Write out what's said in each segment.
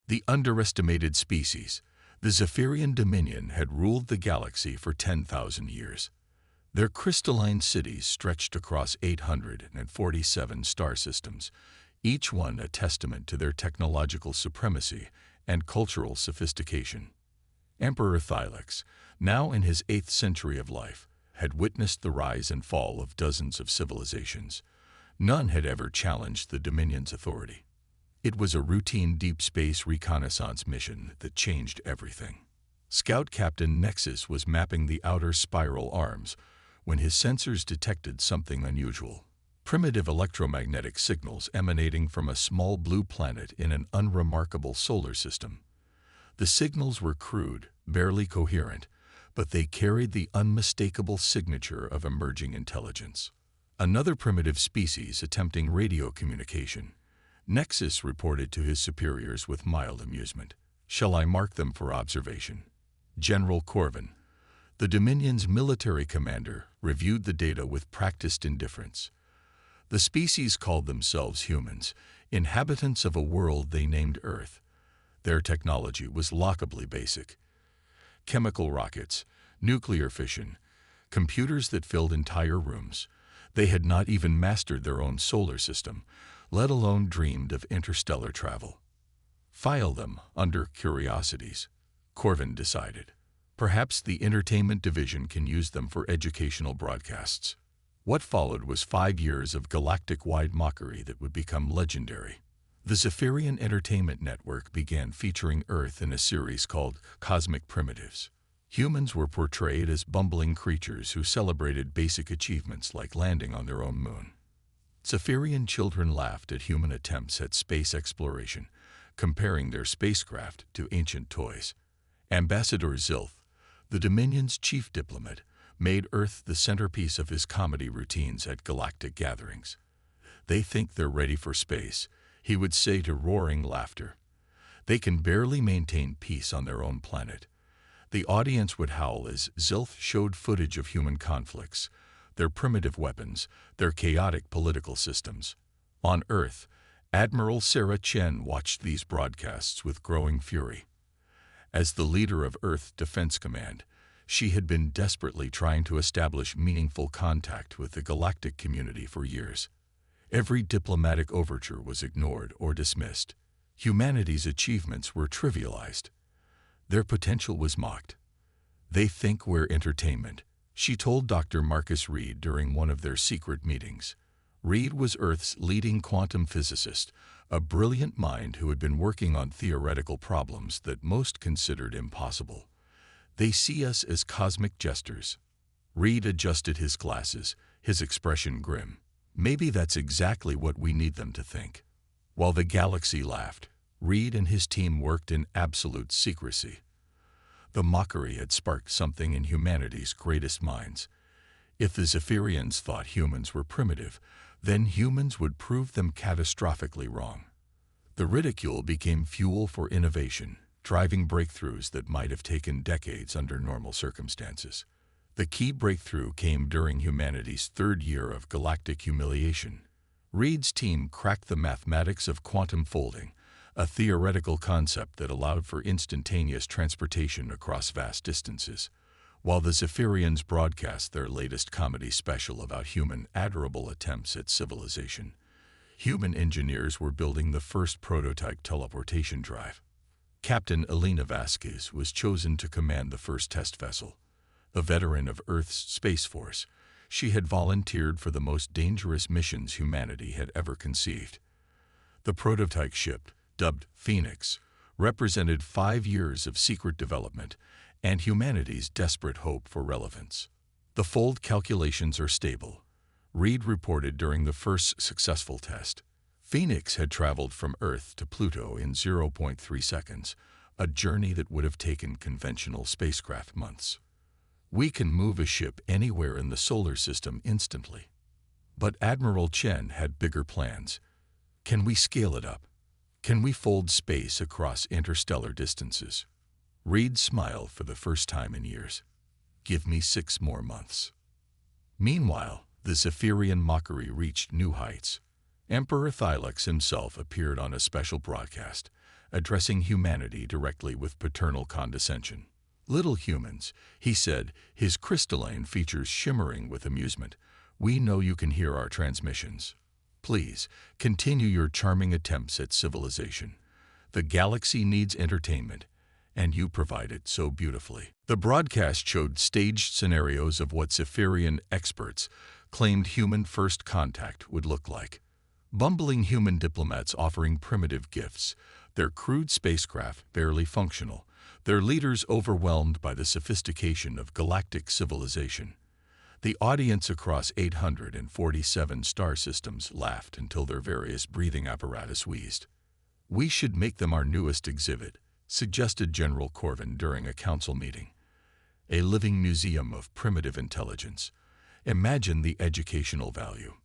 The underestimated species. The Zephyrian Dominion had ruled the galaxy for 10,000 years. Their crystalline cities stretched across 847 star systems, each one a testament to their technological supremacy and cultural sophistication. Emperor Thylax, now in his 8th century of life, had witnessed the rise and fall of dozens of civilizations. None had ever challenged the Dominion's authority. It was a routine deep space reconnaissance mission that changed everything. Scout Captain Nexus was mapping the outer spiral arms when his sensors detected something unusual. Primitive electromagnetic signals emanating from a small blue planet in an unremarkable solar system. The signals were crude, barely coherent, but they carried the unmistakable signature of emerging intelligence. Another primitive species attempting radio communication. Nexus reported to his superiors with mild amusement. "Shall I mark them for observation?" General Corvin, the Dominion's military commander, reviewed the data with practiced indifference. The species called themselves humans, inhabitants of a world they named Earth. Their technology was laughably basic. Chemical rockets, nuclear fission, computers that filled entire rooms. They had not even mastered their own solar system, let alone dreamed of interstellar travel. File them under curiosities, Corvin decided. Perhaps the entertainment division can use them for educational broadcasts. What followed was 5 years of galactic-wide mockery that would become legendary. The Zephyrian Entertainment Network began featuring Earth in a series called Cosmic Primitives. Humans were portrayed as bumbling creatures who celebrated basic achievements like landing on their own moon. Zephyrian children laughed at human attempts at space exploration, comparing their spacecraft to ancient toys. Ambassador Zilth, the Dominion's chief diplomat, made Earth the centerpiece of his comedy routines at galactic gatherings. "They think they're ready for space," he would say to roaring laughter. "They can barely maintain peace on their own planet." The audience would howl as Zilth showed footage of human conflicts, their primitive weapons, their chaotic political systems. On Earth, Admiral Sarah Chen watched these broadcasts with growing fury. As the leader of Earth Defense Command, she had been desperately trying to establish meaningful contact with the galactic community for years. Every diplomatic overture was ignored or dismissed. Humanity's achievements were trivialized. Their potential was mocked. "They think we're entertainment," she told Dr. Marcus Reed during one of their secret meetings. Reed was Earth's leading quantum physicist, a brilliant mind who had been working on theoretical problems that most considered impossible. "They see us as cosmic jesters." Reed adjusted his glasses, his expression grim. "Maybe that's exactly what we need them to think." While the galaxy laughed, Reed and his team worked in absolute secrecy. The mockery had sparked something in humanity's greatest minds. If the Zephyrians thought humans were primitive, then humans would prove them catastrophically wrong. The ridicule became fuel for innovation, driving breakthroughs that might have taken decades under normal circumstances. The key breakthrough came during humanity's 3rd year of galactic humiliation. Reed's team cracked the mathematics of quantum folding, a theoretical concept that allowed for instantaneous transportation across vast distances. While the Zephyrians broadcast their latest comedy special about human admirable attempts at civilization, human engineers were building the first prototype teleportation drive. Captain Elena Vasquez was chosen to command the first test vessel. A veteran of Earth's Space Force, she had volunteered for the most dangerous missions humanity had ever conceived. The prototype ship, dubbed Phoenix, represented 5 years of secret development and humanity's desperate hope for relevance. "The fold calculations are stable," Reed reported during the first successful test. Phoenix had traveled from Earth to Pluto in 0.3 seconds, a journey that would have taken conventional spacecraft months. "We can move a ship anywhere in the solar system instantly." But Admiral Chen had bigger plans. "Can we scale it up? Can we fold space across interstellar distances?" Reed smiled for the first time in years. "Give me 6 more months." Meanwhile, the Zephyrian mockery reached new heights. Emperor Thylax himself appeared on a special broadcast, addressing humanity directly with paternal condescension. "Little humans," he said, his crystalline features shimmering with amusement, "we know you can hear our transmissions. Please, continue your charming attempts at civilization. The galaxy needs entertainment, and you provide it so beautifully." The broadcast showed staged scenarios of what Zephyrian experts claimed human first contact would look like. Bumbling human diplomats offering primitive gifts, their crude spacecraft barely functional, their leaders overwhelmed by the sophistication of galactic civilization. The audience across 847 star systems laughed until their various breathing apparatus wheezed. "We should make them our newest exhibit," suggested General Corvin during a council meeting. "A living museum of primitive intelligence. Imagine the educational value."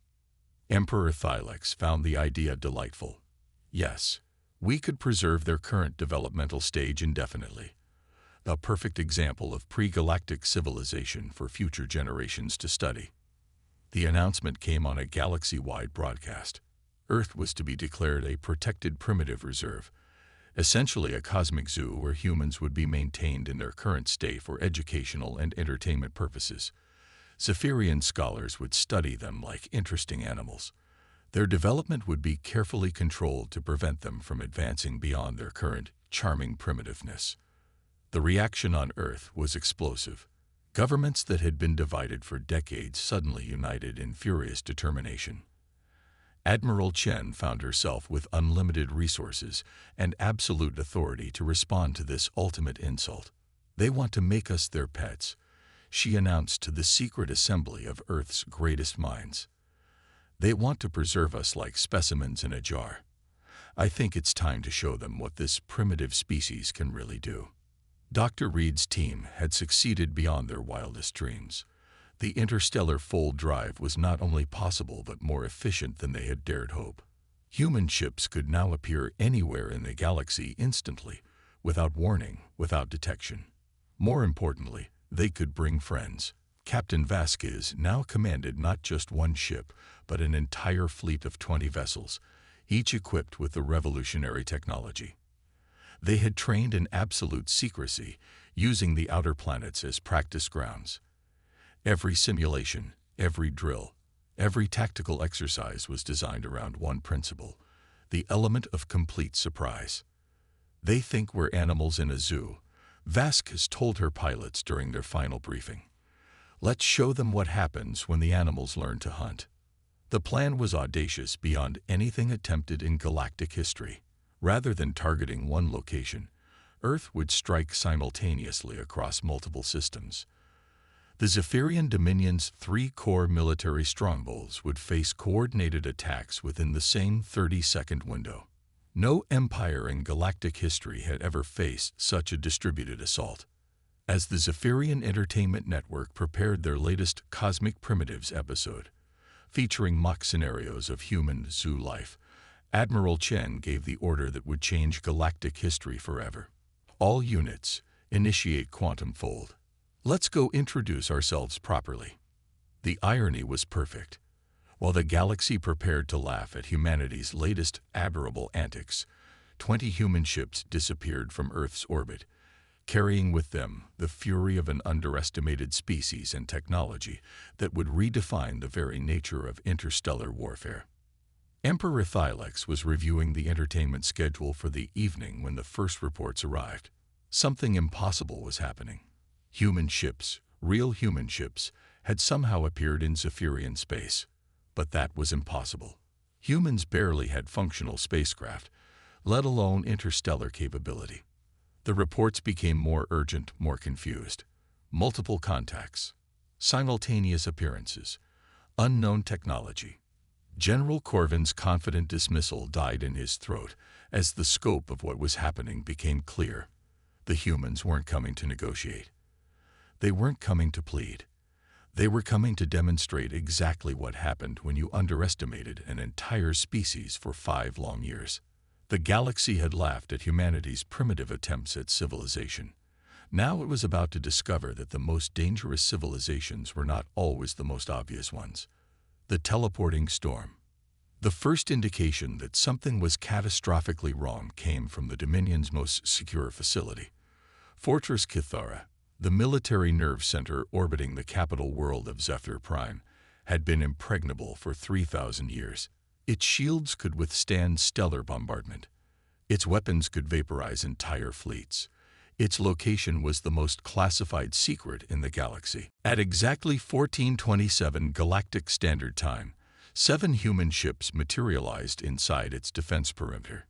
Emperor Thylex found the idea delightful. "Yes, we could preserve their current developmental stage indefinitely. A perfect example of pre-galactic civilization for future generations to study." The announcement came on a galaxy-wide broadcast. Earth was to be declared a protected primitive reserve, essentially a cosmic zoo where humans would be maintained in their current state for educational and entertainment purposes. Zephyrian scholars would study them like interesting animals. Their development would be carefully controlled to prevent them from advancing beyond their current charming primitiveness. The reaction on Earth was explosive. Governments that had been divided for decades suddenly united in furious determination. Admiral Chen found herself with unlimited resources and absolute authority to respond to this ultimate insult. "They want to make us their pets," she announced to the secret assembly of Earth's greatest minds. "They want to preserve us like specimens in a jar. I think it's time to show them what this primitive species can really do." Dr. Reed's team had succeeded beyond their wildest dreams. The interstellar fold drive was not only possible but more efficient than they had dared hope. Human ships could now appear anywhere in the galaxy instantly, without warning, without detection. More importantly, they could bring friends. Captain Vasquez now commanded not just one ship, but an entire fleet of 20 vessels, each equipped with the revolutionary technology. They had trained in absolute secrecy, using the outer planets as practice grounds. Every simulation, every drill, every tactical exercise was designed around one principle: the element of complete surprise. "They think we're animals in a zoo," Vasquez told her pilots during their final briefing. "Let's show them what happens when the animals learn to hunt." The plan was audacious beyond anything attempted in galactic history. Rather than targeting one location, Earth would strike simultaneously across multiple systems. The Zephyrian Dominion's 3 core military strongholds would face coordinated attacks within the same 30-second window. No empire in galactic history had ever faced such a distributed assault. As the Zephyrian Entertainment Network prepared their latest Cosmic Primitives episode, featuring mock scenarios of human zoo life, Admiral Chen gave the order that would change galactic history forever. "All units, initiate quantum fold. Let's go introduce ourselves properly." The irony was perfect. While the galaxy prepared to laugh at humanity's latest admirable antics, 20 human ships disappeared from Earth's orbit, carrying with them the fury of an underestimated species and technology that would redefine the very nature of interstellar warfare. Emperor Thylex was reviewing the entertainment schedule for the evening when the first reports arrived. Something impossible was happening. Human ships, real human ships, had somehow appeared in Zephyrian space. But that was impossible. Humans barely had functional spacecraft, let alone interstellar capability. The reports became more urgent, more confused. Multiple contacts, simultaneous appearances, unknown technology. General Corvin's confident dismissal died in his throat as the scope of what was happening became clear. The humans weren't coming to negotiate. They weren't coming to plead. They were coming to demonstrate exactly what happened when you underestimated an entire species for 5 long years. The galaxy had laughed at humanity's primitive attempts at civilization. Now it was about to discover that the most dangerous civilizations were not always the most obvious ones. The teleporting storm. The first indication that something was catastrophically wrong came from the Dominion's most secure facility, Fortress Kithara. The military nerve center orbiting the capital world of Zephyr Prime had been impregnable for 3,000 years. Its shields could withstand stellar bombardment. Its weapons could vaporize entire fleets. Its location was the most classified secret in the galaxy. At exactly 1427 Galactic Standard Time, 7 human ships materialized inside its defense perimeter.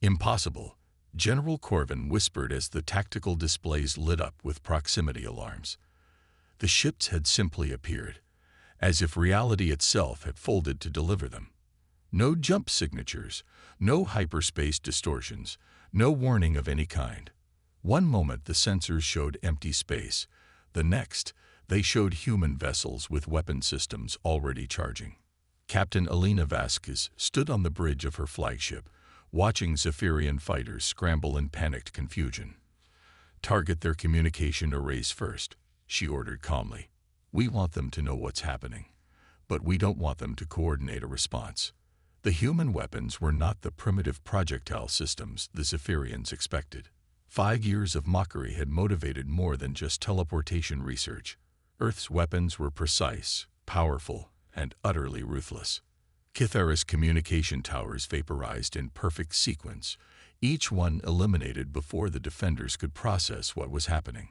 "Impossible," General Corvin whispered as the tactical displays lit up with proximity alarms. The ships had simply appeared, as if reality itself had folded to deliver them. No jump signatures, no hyperspace distortions, no warning of any kind. One moment the sensors showed empty space. The next, they showed human vessels with weapon systems already charging. Captain Alina Vasquez stood on the bridge of her flagship, watching Zephyrian fighters scramble in panicked confusion. "Target their communication arrays first," she ordered calmly. "We want them to know what's happening, but we don't want them to coordinate a response." The human weapons were not the primitive projectile systems the Zephyrians expected. 5 years of Mockery had motivated more than just teleportation research. Earth's weapons were precise, powerful, and utterly ruthless. Kithara's communication towers vaporized in perfect sequence, each one eliminated before the defenders could process what was happening.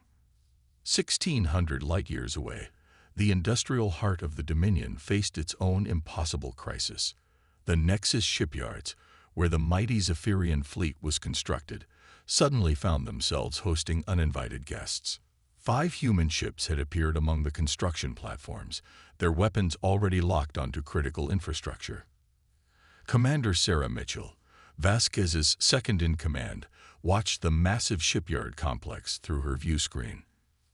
1,600 light-years away, the industrial heart of the Dominion faced its own impossible crisis. The Nexus shipyards, where the mighty Zephyrian fleet was constructed, suddenly found themselves hosting uninvited guests. 5 human ships had appeared among the construction platforms, their weapons already locked onto critical infrastructure. Commander Sarah Mitchell, Vasquez's second-in-command, watched the massive shipyard complex through her view screen.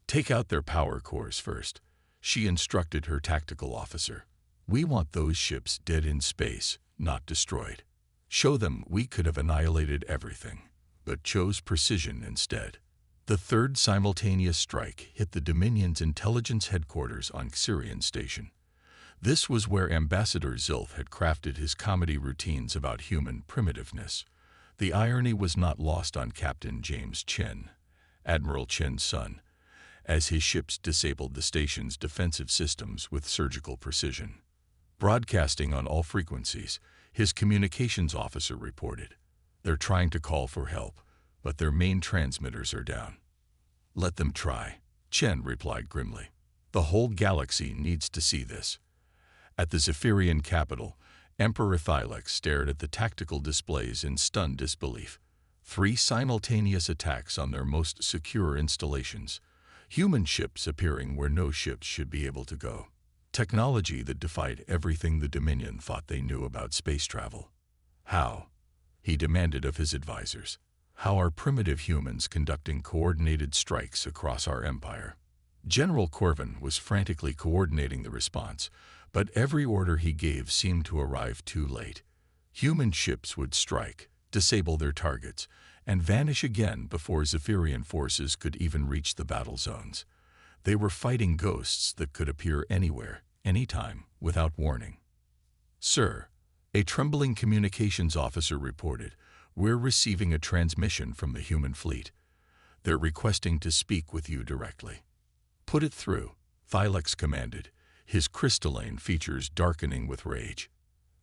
"Take out their power cores first," she instructed her tactical officer. "We want those ships dead in space, not destroyed. Show them we could have annihilated everything, but chose precision instead." The third simultaneous strike hit the Dominion's intelligence headquarters on Xirian Station. This was where Ambassador Zilf had crafted his comedy routines about human primitiveness. The irony was not lost on Captain James Chen, Admiral Chen's son, as his ships disabled the station's defensive systems with surgical precision. Broadcasting on all frequencies, his communications officer reported, "They're trying to call for help, but their main transmitters are down." "Let them try," Chen replied grimly. "The whole galaxy needs to see this." At the Zephyrian capital, Emperor Thylex stared at the tactical displays in stunned disbelief. 3 simultaneous attacks on their most secure installations. Human ships appearing where no ships should be able to go. Technology that defied everything the Dominion thought they knew about space travel. "How?" he demanded of his advisors. "How are primitive humans conducting coordinated strikes across our empire?" General Corvin was frantically coordinating the response, but every order he gave seemed to arrive too late. Human ships would strike, disable their targets, and vanish again before Zephyrian forces could even reach the battle zones. They were fighting ghosts that could appear anywhere, anytime, without warning. "Sir," a trembling communications officer reported, "we're receiving a transmission from the human fleet. They're requesting to speak with you directly." "Put it through," Thylex commanded, his crystalline features darkening with rage.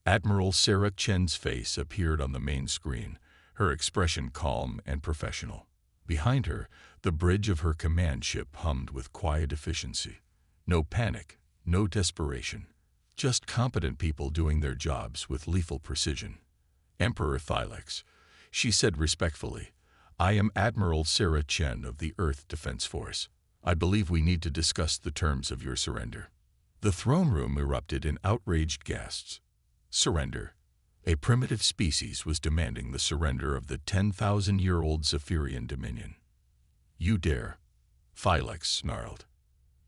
Admiral Sarah Chen's face appeared on the main screen, her expression calm and professional. Behind her, the bridge of her command ship hummed with quiet efficiency. No panic, no desperation, just competent people doing their jobs with lethal precision. "Emperor Thylex," she said respectfully, "I am Admiral Sarah Chen of the Earth Defense Force. I believe we need to discuss the terms of your surrender." The throne room erupted in outraged gasps. Surrender. A primitive species was demanding the surrender of the 10,000-year-old Zephyrian Dominion. "You dare," Thylex snarled.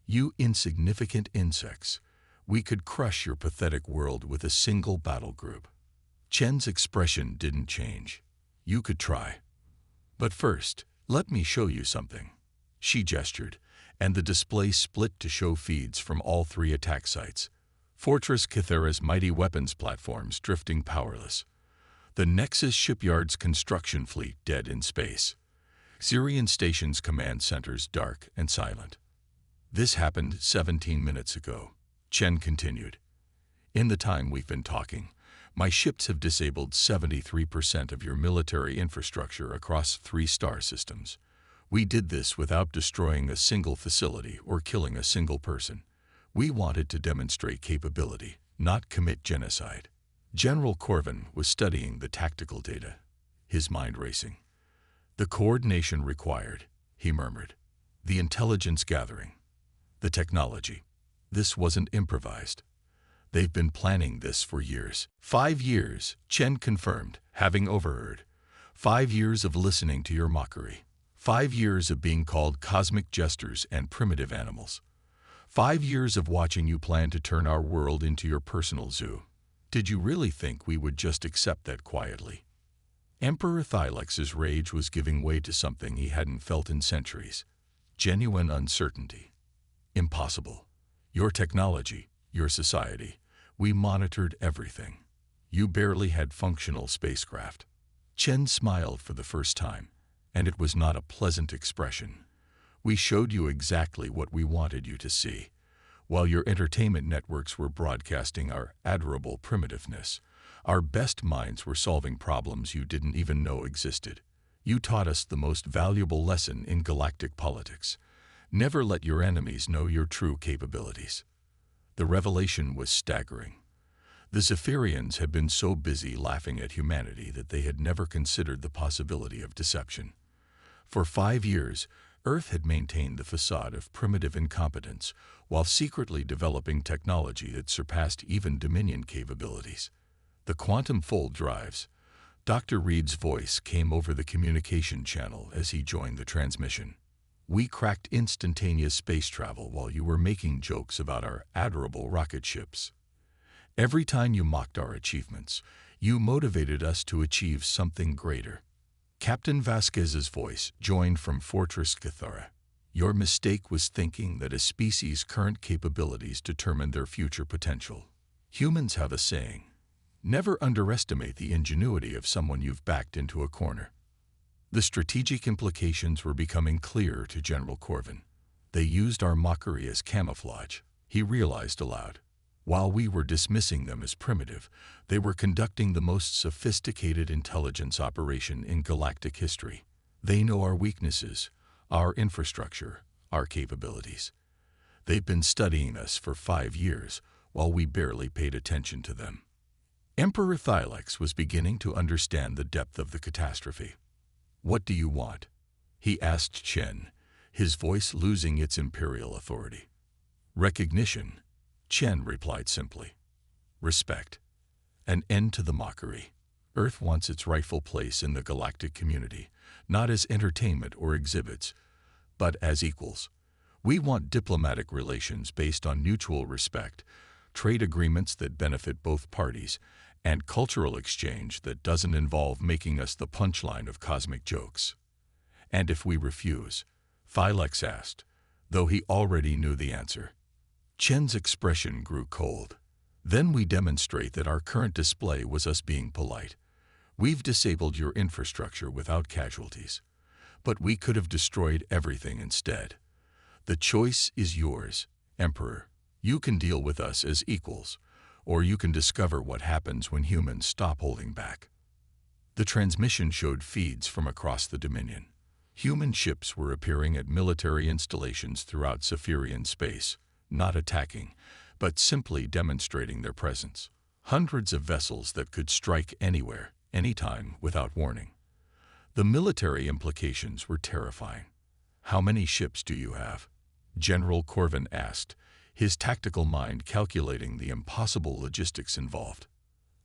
"You insignificant insects. We could crush your pathetic world with a single battle group." Chen's expression didn't change. "You could try. But first, let me show you something." She gestured, and the display split to show feeds from all 3 attack sites. Fortress Kythera's mighty weapons platforms drifting powerless. The Nexus shipyard's construction fleet dead in space. Syrian station's command centers dark and silent. This happened 17 minutes ago, Chen continued. In the time we've been talking, my ships have disabled 73% of your military infrastructure across 3 star systems. We did this without destroying a single facility or killing a single person. We wanted to demonstrate capability, not commit genocide. General Corvin was studying the tactical data, his mind racing. The coordination required, he murmured. The intelligence gathering. The technology. This wasn't improvised. They've been planning this for years. 5 years, Chen confirmed, having overheard. 5 years of listening to your mockery. 5 years of being called cosmic jesters and primitive animals. 5 years of watching you plan to turn our world into your personal zoo. Did you really think we would just accept that quietly? Emperor Thylex's rage was giving way to something he hadn't felt in centuries. Genuine uncertainty. Impossible. Your technology, your society. We monitored everything. You barely had functional spacecraft. Chen smiled for the first time, and it was not a pleasant expression. We showed you exactly what we wanted you to see. While your entertainment networks were broadcasting our adorable primitiveness, our best minds were solving problems you didn't even know existed. You taught us the most valuable lesson in galactic politics. Never let your enemies know your true capabilities. The revelation was staggering. The Zephyrians had been so busy laughing at humanity that they had never considered the possibility of deception. For 5 years, Earth had maintained the facade of primitive incompetence while secretly developing technology that surpassed even Dominion capabilities. The quantum fold drives. Dr. Reed's voice came over the communication channel as he joined the transmission. We cracked instantaneous space travel while you were making jokes about our adorable rocket ships. Every time you mocked our achievements, you motivated us to achieve something greater. Captain Vasquez's voice joined from Fortress Kythera. Your mistake was thinking that a species' current capabilities determine their future potential. Humans have a saying, never underestimate the ingenuity of someone you've backed into a corner. The strategic implications were becoming clear to General Corvin. They used our mockery as camouflage, he realized aloud. While we were dismissing them as primitive, they were conducting the most sophisticated intelligence operation in galactic history. They know our weaknesses, our infrastructure, our capabilities. They've been studying us for 5 years, while we barely paid attention to them. Emperor Thylex was beginning to understand the depth of the catastrophe. What do you want? He asked Chen, his voice losing its imperial authority. Recognition, Chen replied simply. Respect. An end to the mockery. Earth wants its rightful place in the galactic community, not as entertainment or exhibits, but as equals. We want diplomatic relations based on mutual respect, trade agreements that benefit both parties, and cultural exchange that doesn't involve making us the punchline of cosmic jokes. And if we refuse? Thylex asked, though he already knew the answer. Chen's expression grew cold. Then we demonstrate that our current display was us being polite. We've disabled your infrastructure without casualties. But we could have destroyed everything instead. The choice is yours, Emperor. You can deal with us as equals, or you can discover what happens when humans stop holding back. The transmission showed feeds from across the Dominion. Human ships were appearing at military installations throughout Zephyrian space, not attacking, but simply demonstrating their presence. Hundreds of vessels that could strike anywhere, anytime, without warning. The military implications were terrifying. How many ships do you have? General Corvin asked, his tactical mind calculating the impossible logistics involved.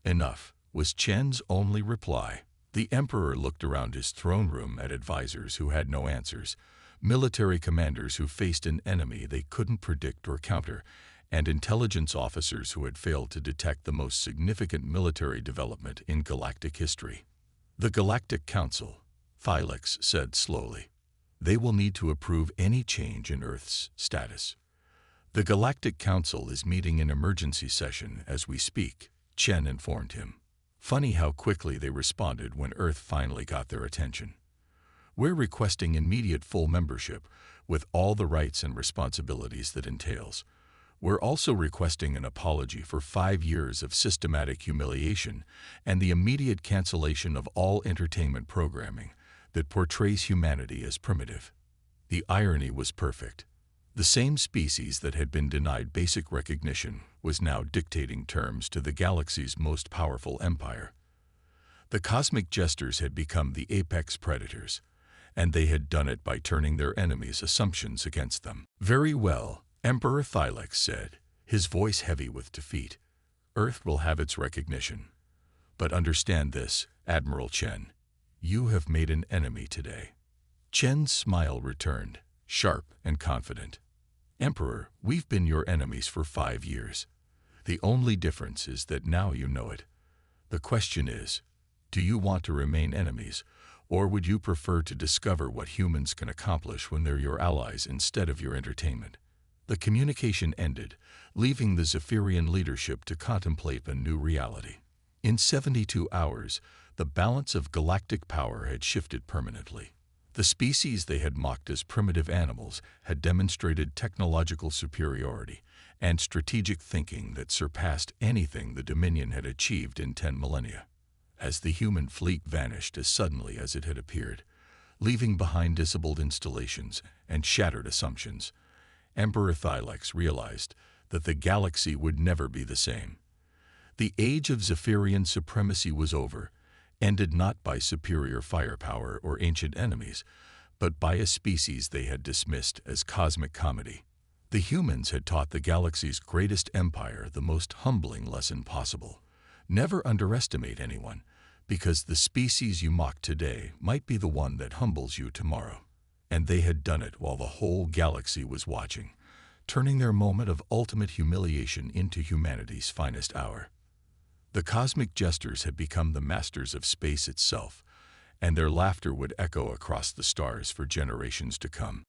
Enough, was Chen's only reply. The Emperor looked around his throne room at advisors who had no answers, military commanders who faced an enemy they couldn't predict or counter, and intelligence officers who had failed to detect the most significant military development in galactic history. The Galactic Council, Thylex said slowly. They will need to approve any change in Earth's status. The Galactic Council is meeting in emergency session as we speak, Chen informed him. Funny how quickly they responded when Earth finally got their attention. We're requesting immediate full membership, with all the rights and responsibilities that entails. We're also requesting an apology for 5 years of systematic humiliation and the immediate cancellation of all entertainment programming that portrays humanity as primitive. The irony was perfect. The same species that had been denied basic recognition was now dictating terms to the galaxy's most powerful empire. The cosmic jesters had become the apex predators, and they had done it by turning their enemies' assumptions against them. Very well, Emperor Thylex said, his voice heavy with defeat. Earth will have its recognition. But understand this, Admiral Chen. You have made an enemy today. Chen's smile returned, sharp and confident. Emperor, we've been your enemies for 5 years. The only difference is that now you know it. The question is, do you want to remain enemies, or would you prefer to discover what humans can accomplish when they're your allies instead of your entertainment? The communication ended, leaving the Zephyrian leadership to contemplate a new reality. In 72 hours, the balance of galactic power had shifted permanently. The species they had mocked as primitive animals had demonstrated technological superiority and strategic thinking that surpassed anything the Dominion had achieved in 10 millennia. As the human fleet vanished as suddenly as it had appeared, leaving behind disabled installations and shattered assumptions, Emperor Thylex realized that the galaxy would never be the same. The age of Zephyrian supremacy was over, ended not by superior firepower or ancient enemies, but by a species they had dismissed as cosmic comedy. The humans had taught the galaxy's greatest empire the most humbling lesson possible. Never underestimate anyone, because the species you mock today might be the one that humbles you tomorrow. And they had done it while the whole galaxy was watching, turning their moment of ultimate humiliation into humanity's finest hour. The cosmic jesters had become the masters of space itself, and their laughter would echo across the stars for generations to come.